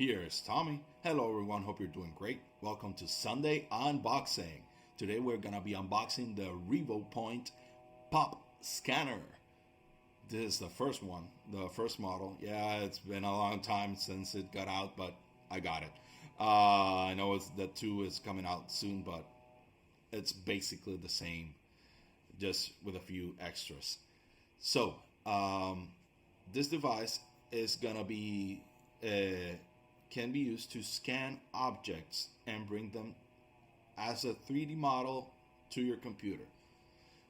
Here's Tommy. Hello everyone, hope you're doing great. Welcome to Sunday Unboxing. Today we're gonna be unboxing the Revopoint Pop Scanner. This is the first one, the first model. Yeah, it's been a long time since it got out, but I got it. I know the 2 is coming out soon, but it's basically the same, just with a few extras. So, this device is gonna be can be used to scan objects and bring them as a 3D model to your computer.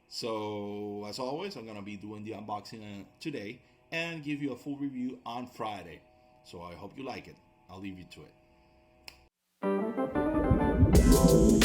So as always, I'm gonna be doing the unboxing today and give you a full review on Friday. So I hope you like it. I'll leave you to it.